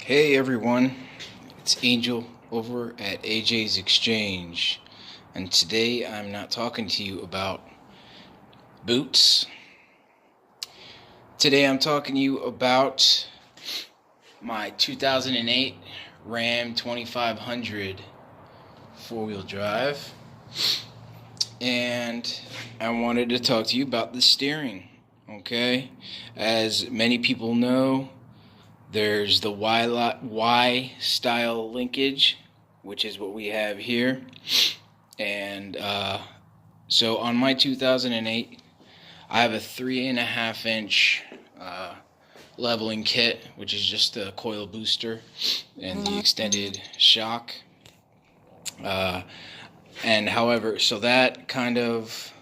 Hey everyone, it's Angel over at AJ's Exchange, and today I'm not talking to you about boots. Today I'm talking to you about my 2008 Ram 2500 four-wheel drive, and I wanted to talk to you about the steering. Okay, as many people know, there's the Y style linkage, which is what we have here. And so on my 2008, I have a 3.5 inch leveling kit, which is just a coil booster and the extended shock. And however, so that kind of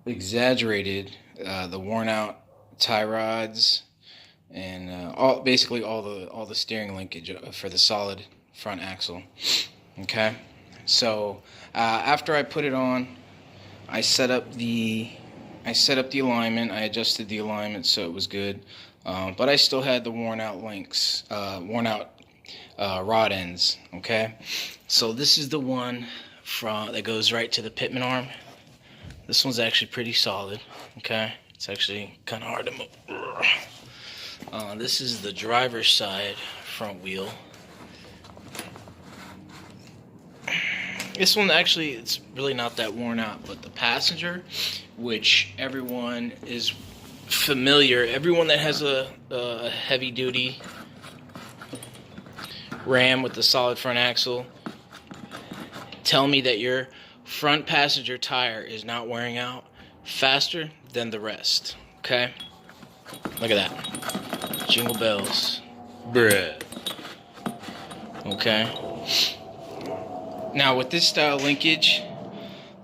exaggerated the worn out tie rods and basically all the steering linkage for the solid front axle. Okay, so after I put it on, I set up the alignment. I adjusted the alignment so it was good, but I still had the worn out rod ends. Okay, so this is the one that goes right to the pitman arm. This one's actually pretty solid. Okay, it's actually kind of hard to move. This is the driver's side front wheel. This one actually, it's really not that worn out, but the passenger, which everyone is familiar, everyone that has a heavy duty Ram with the solid front axle, tell me that your front passenger tire is not wearing out faster than the rest. Okay? Look at that. Jingle bells. Bruh. Okay. Now with this style linkage,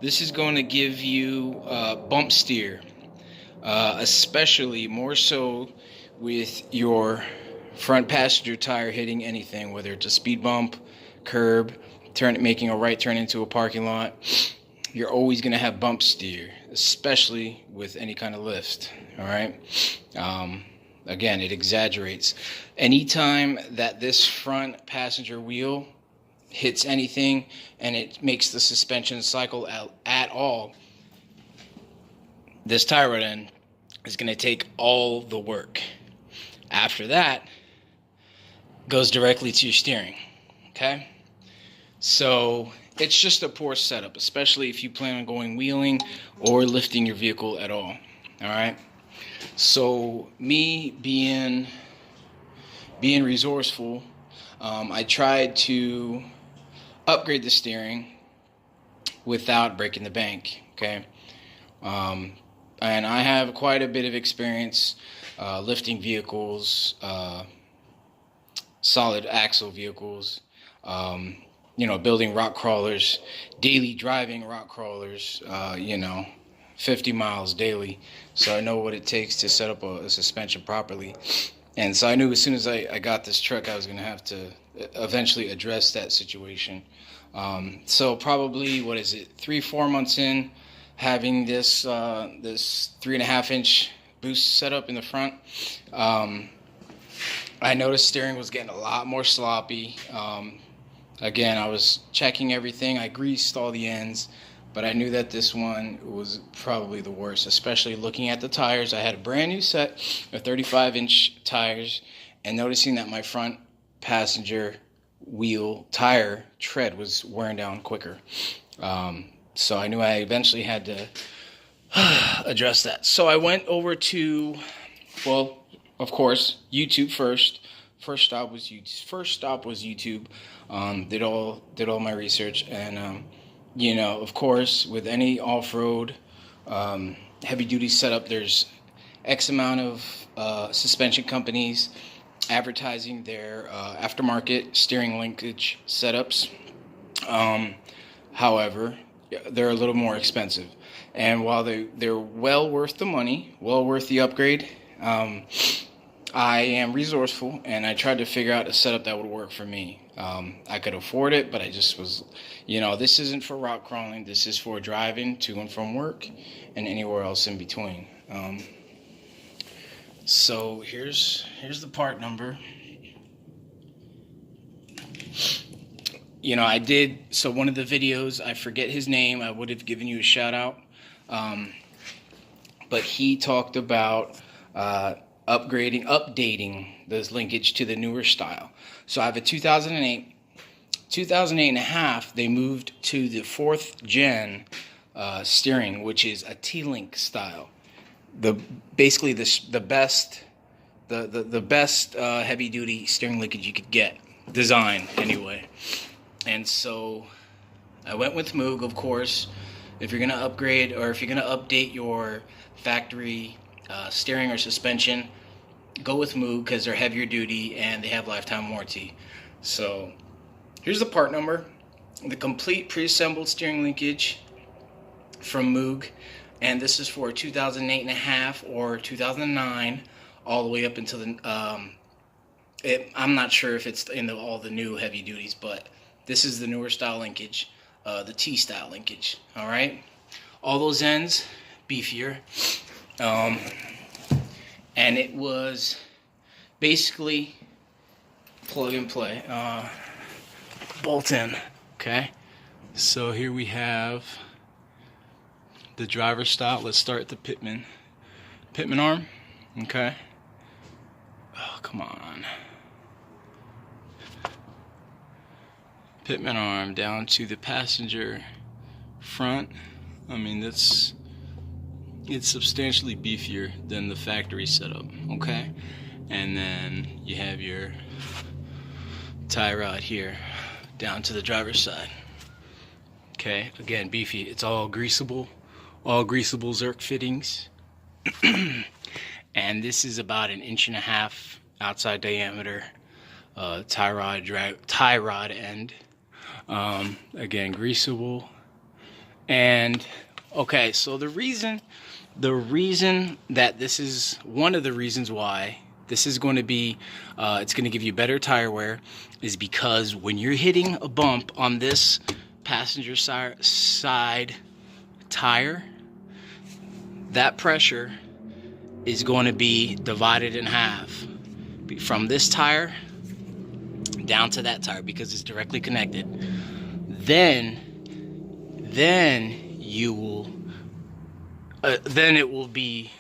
this is going to give you bump steer, especially more so with your front passenger tire hitting anything, whether it's a speed bump, curb, making a right turn into a parking lot. You're always going to have bump steer, especially with any kind of lift. All right. Again, it exaggerates. Anytime that this front passenger wheel hits anything and it makes the suspension cycle at all, this tie rod end is going to take all the work. After that, goes directly to your steering. Okay? So it's just a poor setup, especially if you plan on going wheeling or lifting your vehicle at all. All right? So me being resourceful, I tried to upgrade the steering without breaking the bank. Okay, and I have quite a bit of experience lifting vehicles, solid axle vehicles, building rock crawlers, daily driving rock crawlers, 50 miles daily. So I know what it takes to set up a suspension properly. And so I knew as soon as I got this truck, I was going to have to eventually address that situation. So probably, 3-4 months in, having this 3.5-inch boost set up in the front, I noticed steering was getting a lot more sloppy. Again, I was checking everything. I greased all the ends, but I knew that this one was probably the worst, especially looking at the tires. I had a brand new set of 35-inch tires, and noticing that my front passenger wheel tire tread was wearing down quicker. So I knew I eventually had to address that. So I went over to, of course, YouTube first. First stop was YouTube. Did all my research, and of course, with any off-road heavy duty setup, there's X amount of suspension companies advertising their aftermarket steering linkage setups. However, they're a little more expensive, and while they're well worth the money, well worth the upgrade, I am resourceful, and I tried to figure out a setup that would work for me. I could afford it, but I just was, this isn't for rock crawling. This is for driving to and from work and anywhere else in between. So here's the part number. you know, I did, so one of the videos, I forget his name, I would have given you a shout out, but he talked about updating this linkage to the newer style. So I have a 2008 and a half, they moved to the 4th gen steering, which is a T-Link style. Basically the best heavy duty steering linkage you could get, design anyway. And so I went with Moog, of course. If you're gonna upgrade or if you're gonna update your factory steering or suspension, go with Moog because they're heavier duty and they have lifetime warranty. So here's the part number, the complete pre-assembled steering linkage from Moog, and this is for 2008 and a half or 2009 all the way up until the I'm not sure if it's in all the new heavy duties, but this is the newer style linkage, the T style linkage. All right, all those ends beefier, and it was basically plug and play, bolt in. Okay, so here we have the driver style. Let's start the pitman arm. Okay. Oh, come on. Pitman arm down to the passenger front. I mean, it's substantially beefier than the factory setup. Okay. And then you have your tie rod here down to the driver's side. Okay, again, beefy. It's all greasable Zerk fittings. And this is about 1.5 inches outside diameter tie rod end. Again, greasable. And okay, so the reason that this is one of the reasons why this is going to be it's going to give you better tire wear is because when you're hitting a bump on this passenger side tire, that pressure is going to be divided in half from this tire down to that tire because it's directly connected. Then you will then it will be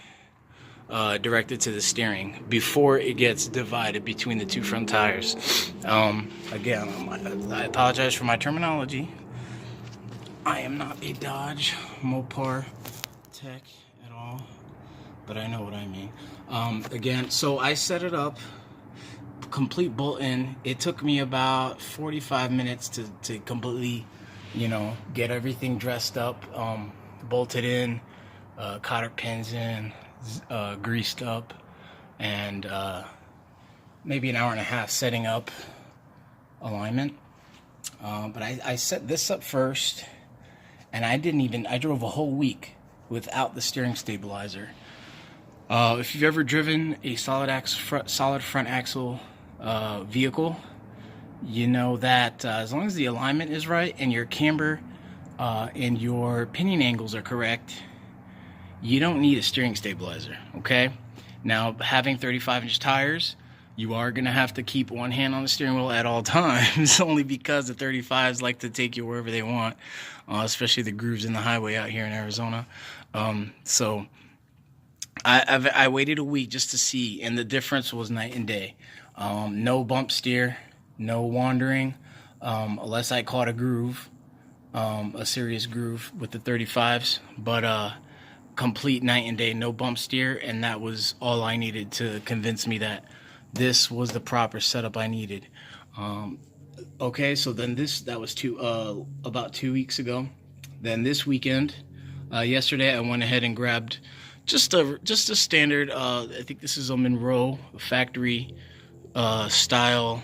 directed to the steering before it gets divided between the two front tires. Again, I apologize for my terminology. I am not a Dodge Mopar tech at all, but I know what I mean. Again, so I set it up, complete bolt in. It took me about 45 minutes to completely, get everything dressed up, bolted in, cotter pins in, greased up, and maybe 1.5 hours setting up alignment. But I set this up first, and I drove a whole week without the steering stabilizer. If you've ever driven a solid front axle vehicle, you know that as long as the alignment is right and your camber and your pinion angles are correct, you don't need a steering stabilizer. Okay, now having 35-inch tires, you are going to have to keep one hand on the steering wheel at all times, only because the 35s like to take you wherever they want, especially the grooves in the highway out here in Arizona. So I waited a week just to see, and the difference was night and day. No bump steer, no wandering, unless I caught a groove, a serious groove with the 35s, but complete night and day, no bump steer, and that was all I needed to convince me that this was the proper setup I needed. Okay, so then that was about 2 weeks ago. Then this weekend, yesterday, I went ahead and grabbed just a standard. I think this is a Monroe factory style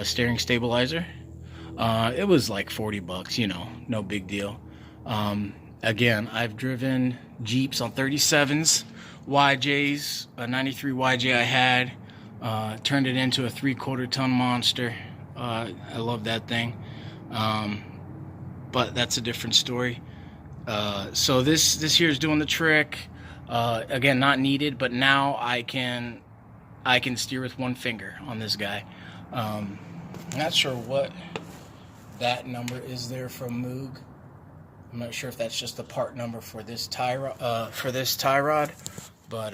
steering stabilizer. It was like $40, no big deal. Again, I've driven Jeeps on 37s, YJs, a 93 YJ I had, turned it into a 3/4 ton monster. I love that thing, but that's a different story. So this here is doing the trick. Again, not needed, but now I can steer with one finger on this guy. Not sure what that number is there from Moog. I'm not sure if that's just the part number for this tie rod, but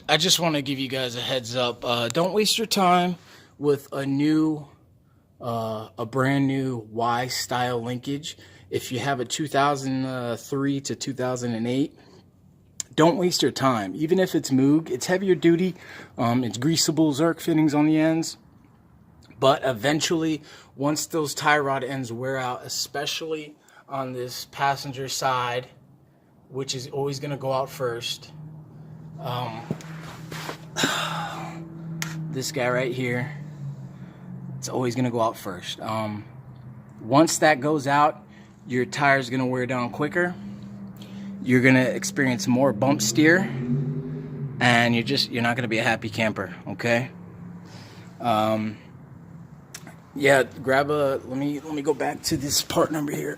I just want to give you guys a heads up. Don't waste your time with a brand new Y style linkage. If you have a 2003 to 2008, don't waste your time. Even if it's Moog, it's heavier duty. It's greasable Zerk fittings on the ends. But eventually, once those tie rod ends wear out, especially on this passenger side, which is always going to go out first, this guy right here, it's always going to go out first. Once that goes out, your tire's going to wear down quicker. You're going to experience more bump steer, and you're not going to be a happy camper, okay? Yeah, grab a, let me go back to this part number here.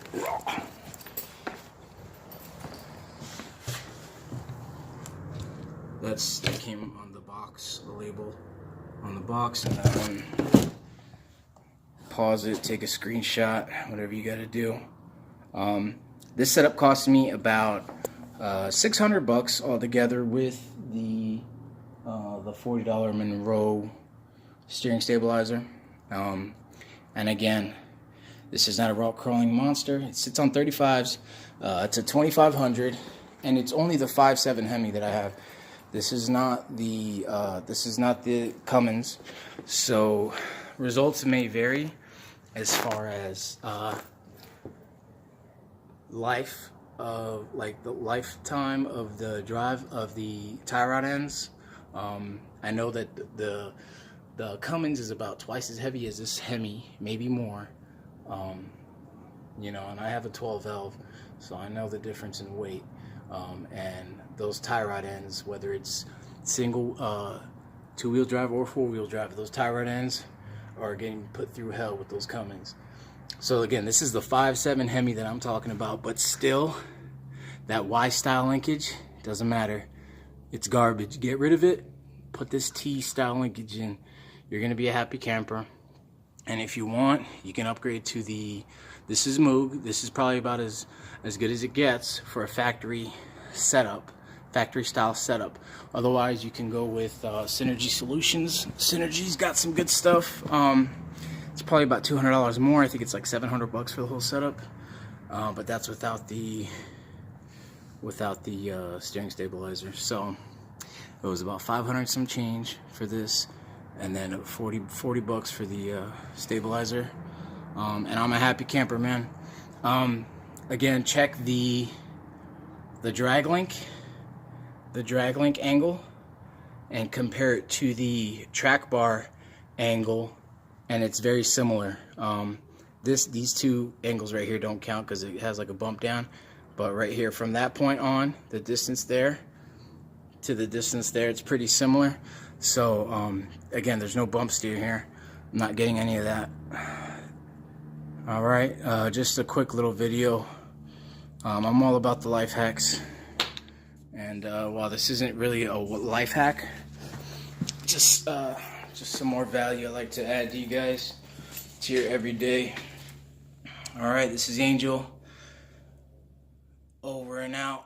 That came on the box, the label on the box, and that one. Pause it, take a screenshot, whatever you got to do. This setup cost me about $600 altogether with the $40 Monroe steering stabilizer. And again, this is not a rock crawling monster. It sits on 35s. It's a 2500, and it's only the 5.7 Hemi that I have. This is not the Cummins. So results may vary as far as life of like the lifetime of the drive of the tie rod ends. I know that the Cummins is about twice as heavy as this Hemi, maybe more. You know, and I have a 12 valve, so I know the difference in weight. And those tie rod ends, whether it's single, two-wheel drive or four-wheel drive, those tie rod ends are getting put through hell with those Cummins. So again, this is the 5.7 Hemi that I'm talking about, but still, that Y-style linkage, doesn't matter. It's garbage. Get rid of it. Put this T-style linkage in. You're going to be a happy camper. And if you want, you can upgrade to this is Moog. This is probably about as good as it gets for a factory setup, factory style setup. Otherwise, you can go with Synergy Solutions. Synergy's got some good stuff. It's probably about $200 more. I think it's like $700 for the whole setup. But that's without the steering stabilizer. So it was about 500 some change for this, and then 40 bucks for the stabilizer. And I'm a happy camper, man. Again, check the drag link angle and compare it to the track bar angle, and it's very similar. These two angles right here don't count because it has like a bump down, but right here from that point on, the distance there to the distance there, it's pretty similar. So again, there's no bump steer here. I'm not getting any of that. All right, just a quick little video. I'm all about the life hacks, and while this isn't really a life hack, just some more value I like to add to you guys. It's here every day. All right, this is Angel. Over and out.